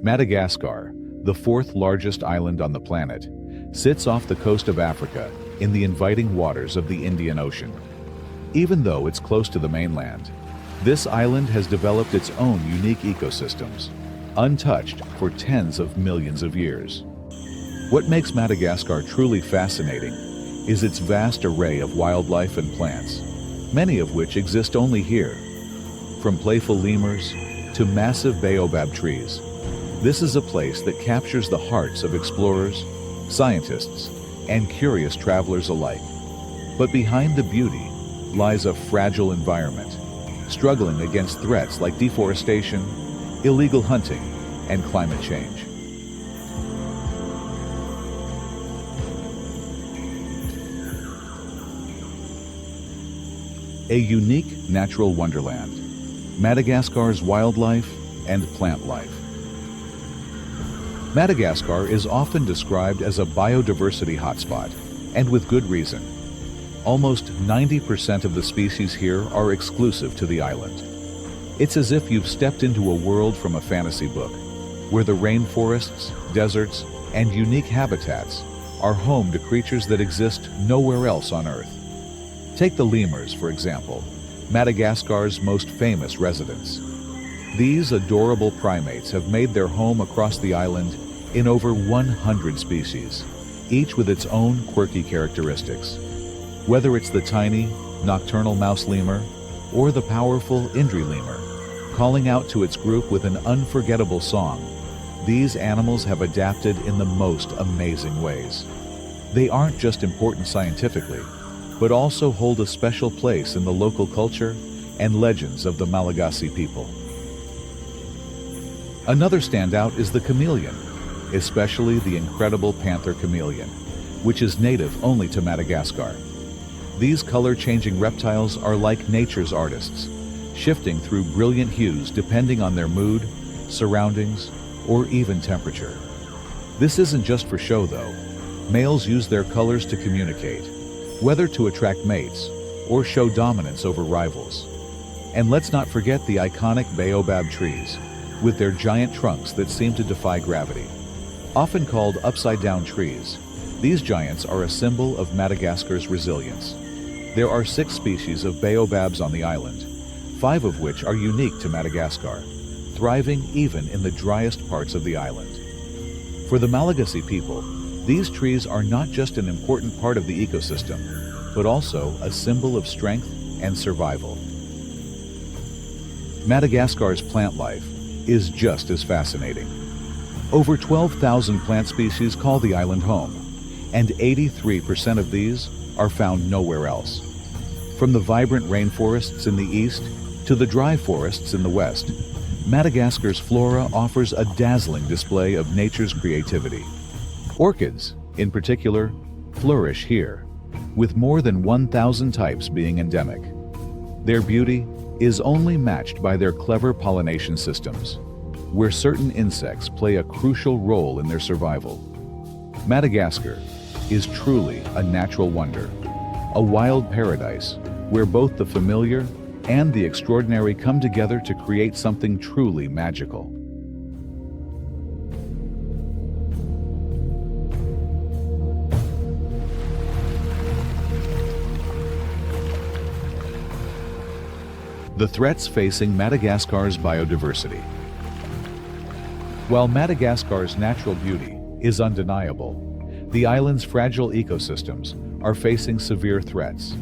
Madagascar, the fourth largest island on the planet, sits off the coast of Africa in the inviting waters of the Indian Ocean. Even though it's close to the mainland, this island has developed its own unique ecosystems, untouched for tens of millions of years. What makes Madagascar truly fascinating is its vast array of wildlife and plants, many of which exist only here. From playful lemurs to massive baobab trees, this is a place that captures the hearts of explorers, scientists, and curious travelers alike. But behind the beauty lies a fragile environment, struggling against threats like deforestation, illegal hunting, and climate change. A unique natural wonderland, Madagascar's wildlife and plant life. Madagascar is often described as a biodiversity hotspot, and with good reason. Almost 90% of the species here are exclusive to the island. It's as if you've stepped into a world from a fantasy book, where the rainforests, deserts, and unique habitats are home to creatures that exist nowhere else on Earth. Take the lemurs, for example, Madagascar's most famous residents. These adorable primates have made their home across the island in over 100 species, each with its own quirky characteristics. Whether it's the tiny, nocturnal mouse lemur or the powerful Indri lemur, calling out to its group with an unforgettable song, these animals have adapted in the most amazing ways. They aren't just important scientifically, but also hold a special place in the local culture and legends of the Malagasy people. Another standout is the chameleon, especially the incredible panther chameleon, which is native only to Madagascar. These color-changing reptiles are like nature's artists, shifting through brilliant hues depending on their mood, surroundings, or even temperature. This isn't just for show though. Males use their colors to communicate, whether to attract mates or show dominance over rivals. And let's not forget the iconic baobab trees, with their giant trunks that seem to defy gravity. Often called upside-down trees, these giants are a symbol of Madagascar's resilience. There are 6 species of baobabs on the island, 5 of which are unique to Madagascar, thriving even in the driest parts of the island. For the Malagasy people, these trees are not just an important part of the ecosystem, but also a symbol of strength and survival. Madagascar's plant life is just as fascinating. Over 12,000 plant species call the island home, and 83% of these are found nowhere else. From the vibrant rainforests in the east to the dry forests in the west, Madagascar's flora offers a dazzling display of nature's creativity. Orchids, in particular, flourish here, with more than 1,000 types being endemic. Their beauty is only matched by their clever pollination systems, where certain insects play a crucial role in their survival. Madagascar is truly a natural wonder, a wild paradise where both the familiar and the extraordinary come together to create something truly magical. The threats facing Madagascar's biodiversity. While Madagascar's natural beauty is undeniable, the island's fragile ecosystems are facing severe threats.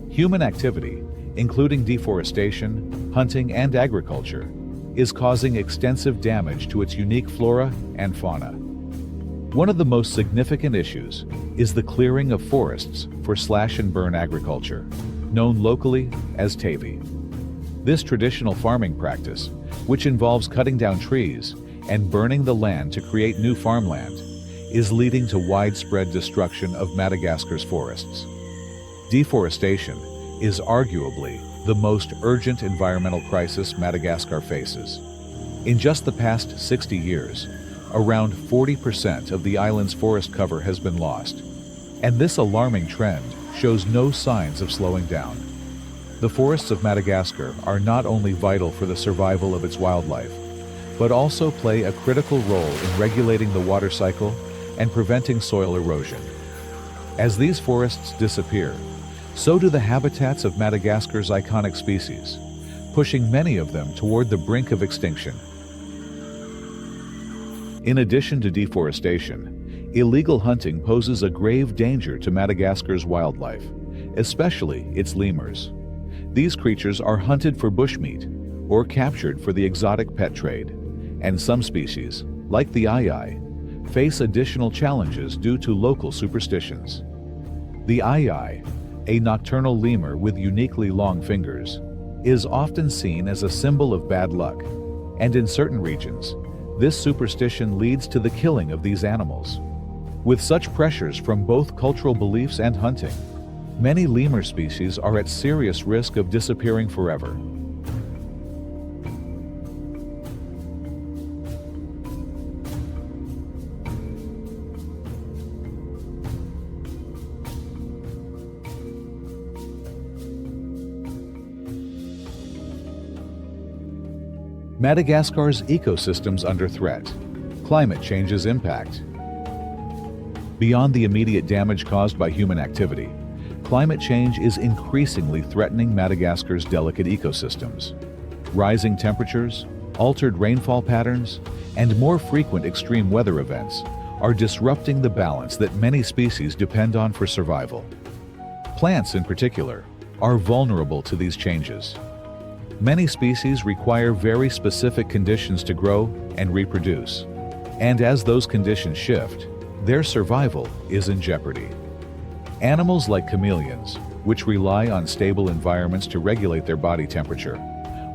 Human activity, including deforestation, hunting, and agriculture, is causing extensive damage to its unique flora and fauna. One of the most significant issues is the clearing of forests for slash-and-burn agriculture, known locally as tavy. This traditional farming practice, which involves cutting down trees and burning the land to create new farmland, is leading to widespread destruction of Madagascar's forests. Deforestation is arguably the most urgent environmental crisis Madagascar faces. In just the past 60 years, around 40% of the island's forest cover has been lost, and this alarming trend shows no signs of slowing down. The forests of Madagascar are not only vital for the survival of its wildlife, but also play a critical role in regulating the water cycle and preventing soil erosion. As these forests disappear, so do the habitats of Madagascar's iconic species, pushing many of them toward the brink of extinction. In addition to deforestation, illegal hunting poses a grave danger to Madagascar's wildlife, especially its lemurs. These creatures are hunted for bushmeat or captured for the exotic pet trade, and some species, like the aye, face additional challenges due to local superstitions. The aye, a nocturnal lemur with uniquely long fingers, is often seen as a symbol of bad luck, and in certain regions, this superstition leads to the killing of these animals. With such pressures from both cultural beliefs and hunting, many lemur species are at serious risk of disappearing forever. Madagascar's ecosystems under threat. Climate change's impact. Beyond the immediate damage caused by human activity, climate change is increasingly threatening Madagascar's delicate ecosystems. Rising temperatures, altered rainfall patterns, and more frequent extreme weather events are disrupting the balance that many species depend on for survival. Plants, in particular, are vulnerable to these changes. Many species require very specific conditions to grow and reproduce, and as those conditions shift, their survival is in jeopardy. Animals like chameleons, which rely on stable environments to regulate their body temperature,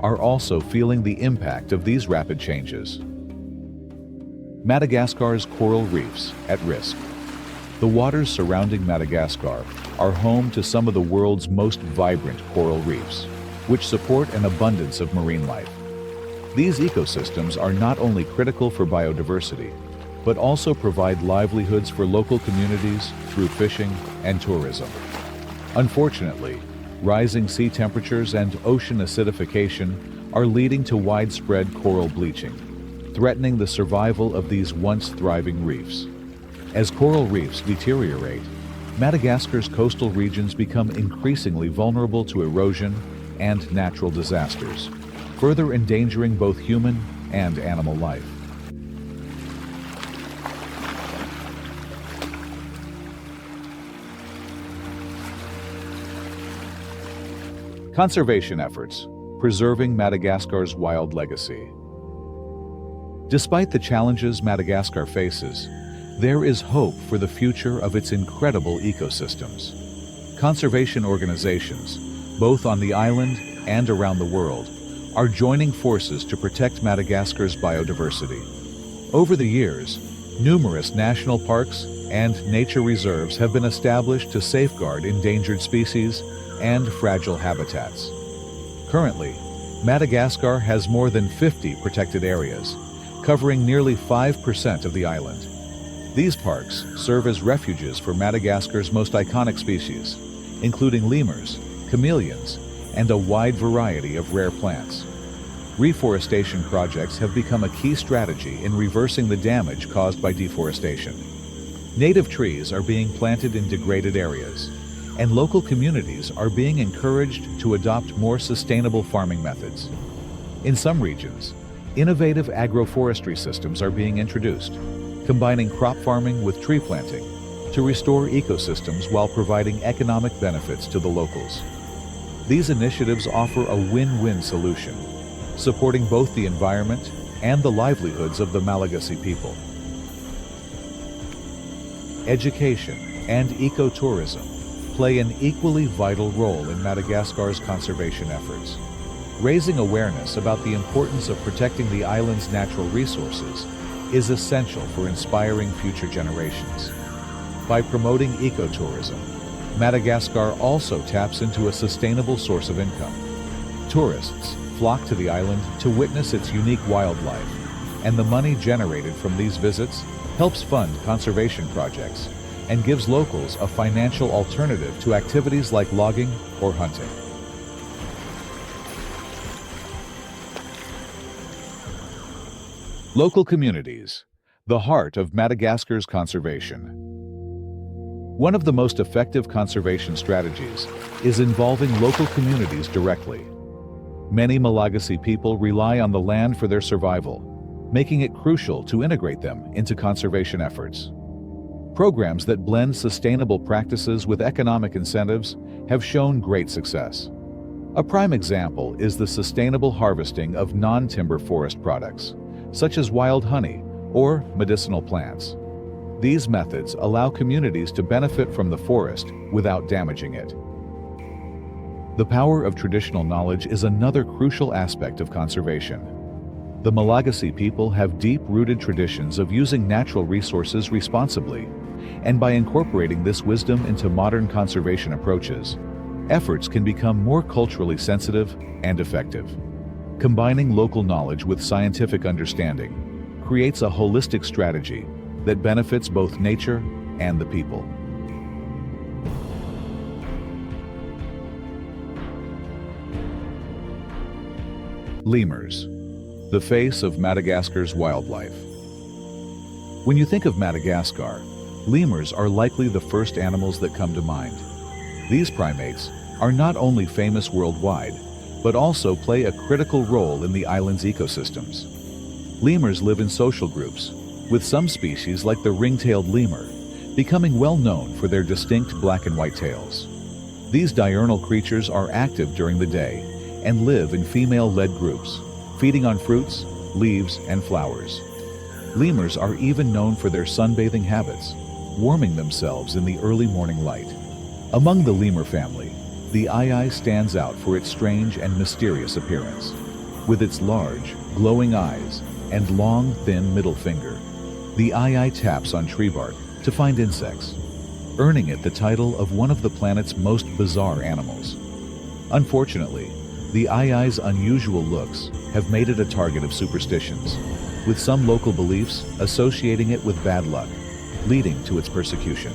are also feeling the impact of these rapid changes. Madagascar's coral reefs at risk. The waters surrounding Madagascar are home to some of the world's most vibrant coral reefs, which support an abundance of marine life. These ecosystems are not only critical for biodiversity, but also provide livelihoods for local communities through fishing and tourism. Unfortunately, rising sea temperatures and ocean acidification are leading to widespread coral bleaching, threatening the survival of these once thriving reefs. As coral reefs deteriorate, Madagascar's coastal regions become increasingly vulnerable to erosion and natural disasters, further endangering both human and animal life. Conservation efforts, preserving Madagascar's wild legacy. Despite the challenges Madagascar faces, there is hope for the future of its incredible ecosystems. Conservation organizations, both on the island and around the world, are joining forces to protect Madagascar's biodiversity. Over the years, numerous national parks and nature reserves have been established to safeguard endangered species and fragile habitats. Currently, Madagascar has more than 50 protected areas, covering nearly 5% of the island. These parks serve as refuges for Madagascar's most iconic species, including lemurs, chameleons, and a wide variety of rare plants. Reforestation projects have become a key strategy in reversing the damage caused by deforestation. Native trees are being planted in degraded areas, and local communities are being encouraged to adopt more sustainable farming methods. In some regions, innovative agroforestry systems are being introduced, combining crop farming with tree planting to restore ecosystems while providing economic benefits to the locals. These initiatives offer a win-win solution, supporting both the environment and the livelihoods of the Malagasy people. Education and ecotourism play an equally vital role in Madagascar's conservation efforts. Raising awareness about the importance of protecting the island's natural resources is essential for inspiring future generations. By promoting ecotourism, Madagascar also taps into a sustainable source of income. Tourists flock to the island to witness its unique wildlife, and the money generated from these visits helps fund conservation projects and gives locals a financial alternative to activities like logging or hunting. Local communities, the heart of Madagascar's conservation. One of the most effective conservation strategies is involving local communities directly. Many Malagasy people rely on the land for their survival, making it crucial to integrate them into conservation efforts. Programs that blend sustainable practices with economic incentives have shown great success. A prime example is the sustainable harvesting of non-timber forest products, such as wild honey or medicinal plants. These methods allow communities to benefit from the forest without damaging it. The power of traditional knowledge is another crucial aspect of conservation. The Malagasy people have deep-rooted traditions of using natural resources responsibly, and by incorporating this wisdom into modern conservation approaches, efforts can become more culturally sensitive and effective. Combining local knowledge with scientific understanding creates a holistic strategy that benefits both nature and the people. Lemurs, the face of Madagascar's wildlife. When you think of Madagascar, lemurs are likely the first animals that come to mind. These primates are not only famous worldwide, but also play a critical role in the island's ecosystems. Lemurs live in social groups, with some species like the ring-tailed lemur becoming well known for their distinct black and white tails. These diurnal creatures are active during the day and live in female-led groups, feeding on fruits, leaves, and flowers. Lemurs are even known for their sunbathing habits, warming themselves in the early morning light. Among the lemur family, the ii stands out for its strange and mysterious appearance. With its large, glowing eyes and long, thin middle finger, the ii taps on tree bark to find insects, earning it the title of one of the planet's most bizarre animals. Unfortunately, the ii's unusual looks have made it a target of superstitions, with some local beliefs associating it with bad luck, leading to its persecution.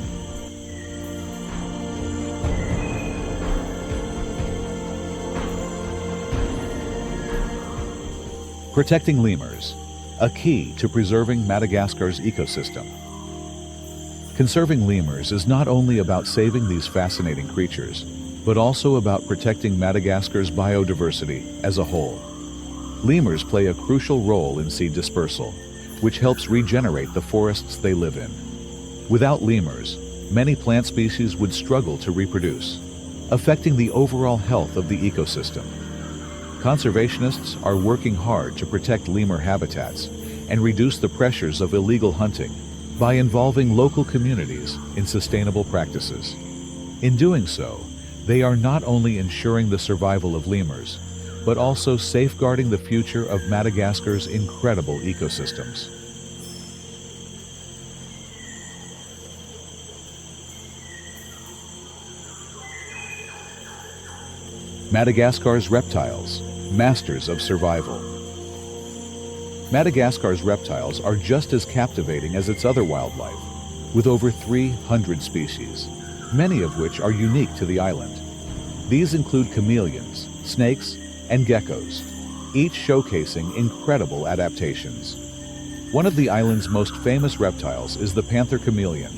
Protecting lemurs, a key to preserving Madagascar's ecosystem. Conserving lemurs is not only about saving these fascinating creatures, but also about protecting Madagascar's biodiversity as a whole. Lemurs play a crucial role in seed dispersal, which helps regenerate the forests they live in. Without lemurs, many plant species would struggle to reproduce, affecting the overall health of the ecosystem. Conservationists are working hard to protect lemur habitats and reduce the pressures of illegal hunting by involving local communities in sustainable practices. In doing so, they are not only ensuring the survival of lemurs, but also safeguarding the future of Madagascar's incredible ecosystems. Madagascar's reptiles, masters of survival. Madagascar's reptiles are just as captivating as its other wildlife, with over 300 species, many of which are unique to the island. These include chameleons, snakes, and geckos, each showcasing incredible adaptations. One of the island's most famous reptiles is the panther chameleon,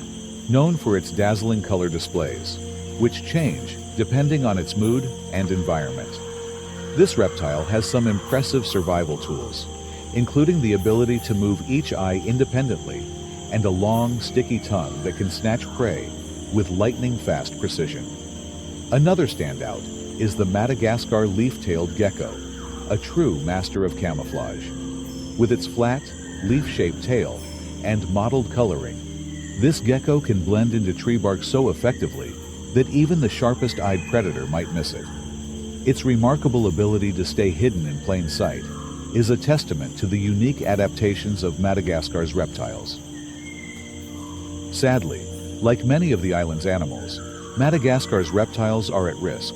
known for its dazzling color displays, which change depending on its mood and environment. This reptile has some impressive survival tools, including the ability to move each eye independently and a long, sticky tongue that can snatch prey with lightning-fast precision. Another standout is the Madagascar leaf-tailed gecko, a true master of camouflage. With its flat, leaf-shaped tail and mottled coloring, this gecko can blend into tree bark so effectively that even the sharpest-eyed predator might miss it. Its remarkable ability to stay hidden in plain sight is a testament to the unique adaptations of Madagascar's reptiles. Sadly, like many of the island's animals, Madagascar's reptiles are at risk.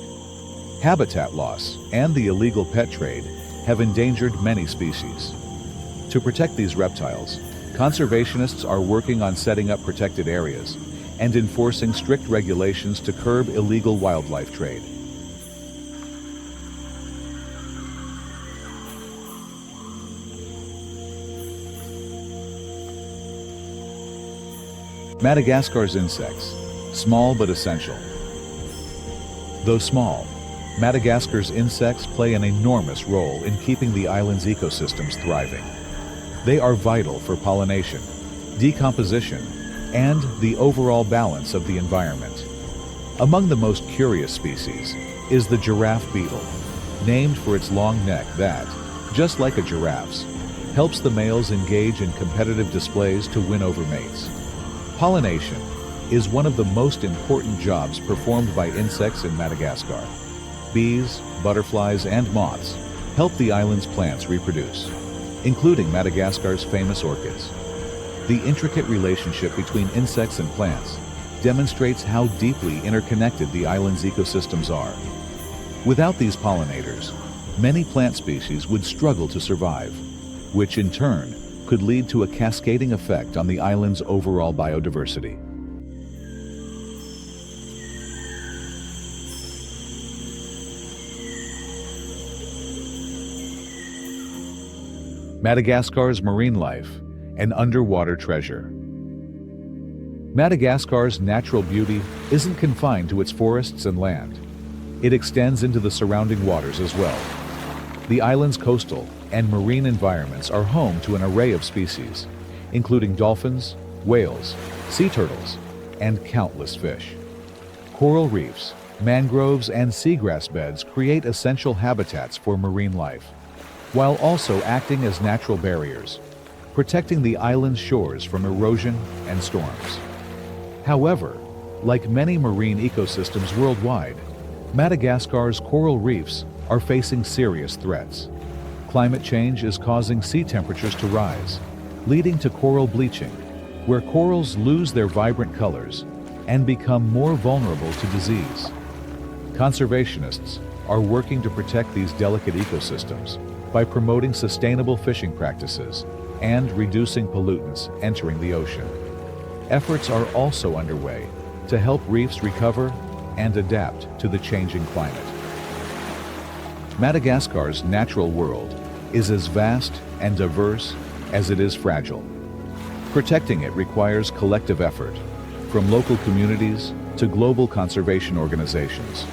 Habitat loss and the illegal pet trade have endangered many species. To protect these reptiles, conservationists are working on setting up protected areas and enforcing strict regulations to curb illegal wildlife trade. Madagascar's insects, small but essential. Though small, Madagascar's insects play an enormous role in keeping the island's ecosystems thriving. They are vital for pollination, decomposition, and the overall balance of the environment. Among the most curious species is the giraffe beetle, named for its long neck that, just like a giraffe's, helps the males engage in competitive displays to win over mates. Pollination is one of the most important jobs performed by insects in Madagascar. Bees, butterflies, and moths help the island's plants reproduce, including Madagascar's famous orchids. The intricate relationship between insects and plants demonstrates how deeply interconnected the island's ecosystems are. Without these pollinators, many plant species would struggle to survive, which in turn could lead to a cascading effect on the island's overall biodiversity. Madagascar's marine life, an underwater treasure. Madagascar's natural beauty isn't confined to its forests and land. It extends into the surrounding waters as well. The island's coastal and marine environments are home to an array of species, including dolphins, whales, sea turtles, and countless fish. Coral reefs, mangroves, and seagrass beds create essential habitats for marine life, while also acting as natural barriers, protecting the island's shores from erosion and storms. However, like many marine ecosystems worldwide, Madagascar's coral reefs are facing serious threats. Climate change is causing sea temperatures to rise, leading to coral bleaching, where corals lose their vibrant colors and become more vulnerable to disease. Conservationists are working to protect these delicate ecosystems by promoting sustainable fishing practices and reducing pollutants entering the ocean. Efforts are also underway to help reefs recover and adapt to the changing climate. Madagascar's natural world is as vast and diverse as it is fragile. Protecting it requires collective effort, from local communities to global conservation organizations,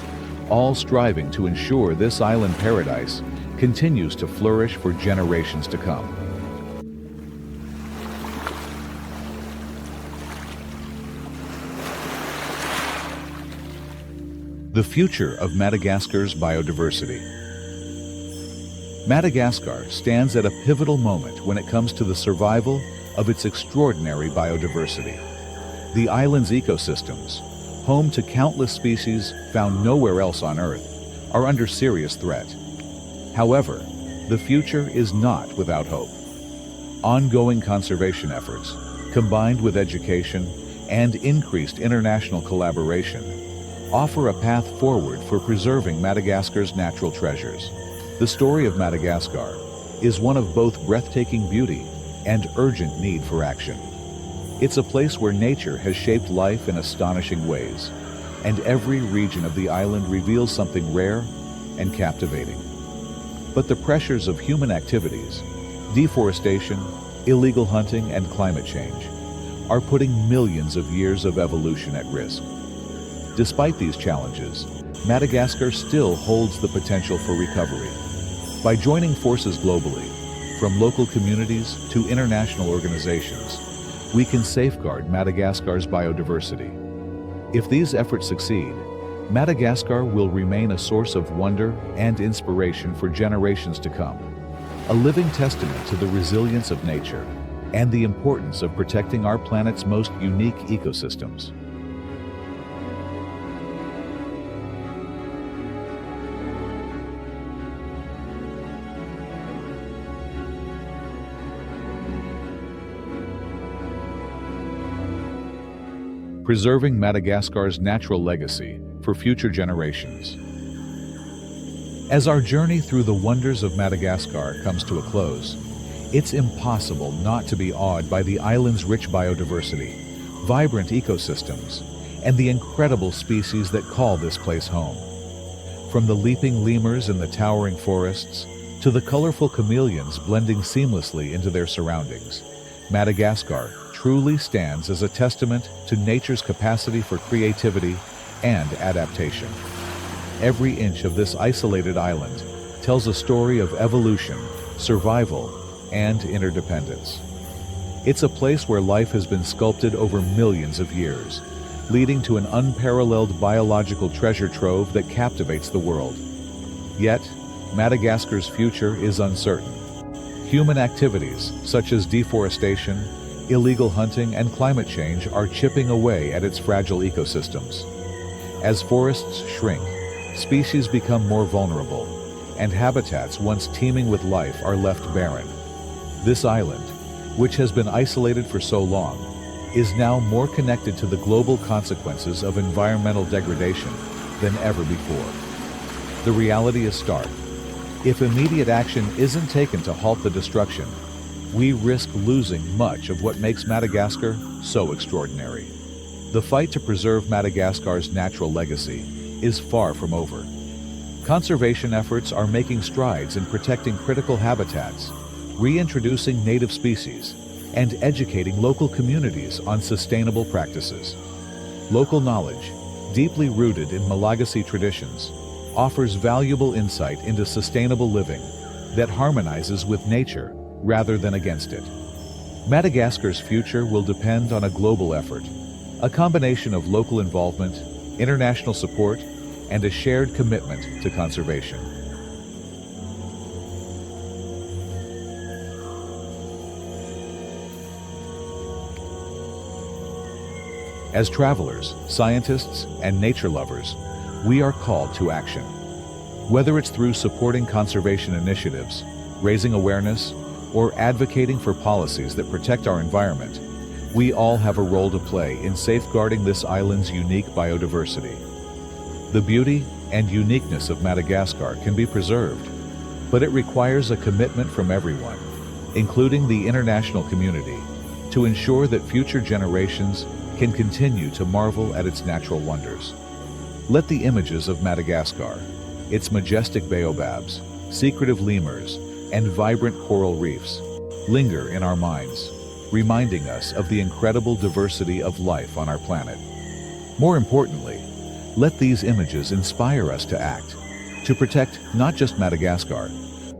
all striving to ensure this island paradise continues to flourish for generations to come. The future of Madagascar's biodiversity. Madagascar stands at a pivotal moment when it comes to the survival of its extraordinary biodiversity. The island's ecosystems, home to countless species found nowhere else on Earth, are under serious threat. However, the future is not without hope. Ongoing conservation efforts, combined with education and increased international collaboration, offer a path forward for preserving Madagascar's natural treasures. The story of Madagascar is one of both breathtaking beauty and urgent need for action. It's a place where nature has shaped life in astonishing ways, and every region of the island reveals something rare and captivating. But the pressures of human activities, deforestation, illegal hunting, and climate change are putting millions of years of evolution at risk. Despite these challenges, Madagascar still holds the potential for recovery. By joining forces globally, from local communities to international organizations, we can safeguard Madagascar's biodiversity. If these efforts succeed, Madagascar will remain a source of wonder and inspiration for generations to come, a living testament to the resilience of nature and the importance of protecting our planet's most unique ecosystems. Preserving Madagascar's natural legacy for future generations. As our journey through the wonders of Madagascar comes to a close, it's impossible not to be awed by the island's rich biodiversity, vibrant ecosystems, and the incredible species that call this place home. From the leaping lemurs in the towering forests to the colorful chameleons blending seamlessly into their surroundings, Madagascar truly stands as a testament to nature's capacity for creativity and adaptation. Every inch of this isolated island tells a story of evolution, survival, and interdependence. It's a place where life has been sculpted over millions of years, leading to an unparalleled biological treasure trove that captivates the world. Yet, Madagascar's future is uncertain. Human activities, such as deforestation, illegal hunting, and climate change are chipping away at its fragile ecosystems. As forests shrink, species become more vulnerable, and habitats once teeming with life are left barren. This island, which has been isolated for so long, is now more connected to the global consequences of environmental degradation than ever before. The reality is stark. If immediate action isn't taken to halt the destruction, we risk losing much of what makes Madagascar so extraordinary. The fight to preserve Madagascar's natural legacy is far from over. Conservation efforts are making strides in protecting critical habitats, reintroducing native species, and educating local communities on sustainable practices. Local knowledge, deeply rooted in Malagasy traditions, offers valuable insight into sustainable living that harmonizes with nature rather than against it. Madagascar's future will depend on a global effort, a combination of local involvement, international support, and a shared commitment to conservation. As travelers, scientists, and nature lovers, we are called to action. Whether it's through supporting conservation initiatives, raising awareness, or advocating for policies that protect our environment, we all have a role to play in safeguarding this island's unique biodiversity. The beauty and uniqueness of Madagascar can be preserved, but it requires a commitment from everyone, including the international community, to ensure that future generations can continue to marvel at its natural wonders. Let the images of Madagascar, its majestic baobabs, secretive lemurs, and vibrant coral reefs linger in our minds, reminding us of the incredible diversity of life on our planet. More importantly, let these images inspire us to act, to protect not just Madagascar,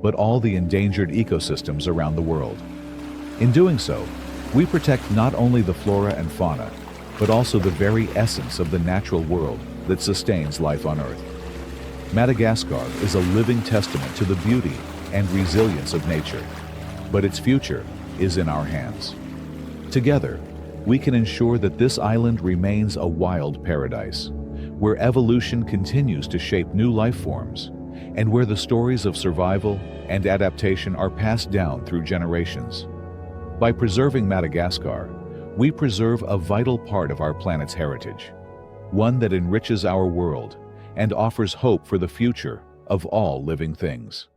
but all the endangered ecosystems around the world. In doing so, we protect not only the flora and fauna, but also the very essence of the natural world that sustains life on Earth. Madagascar is a living testament to the beauty and resilience of nature, but its future is in our hands. Together, we can ensure that this island remains a wild paradise, where evolution continues to shape new life forms, and where the stories of survival and adaptation are passed down through generations. By preserving Madagascar, we preserve a vital part of our planet's heritage, one that enriches our world and offers hope for the future of all living things.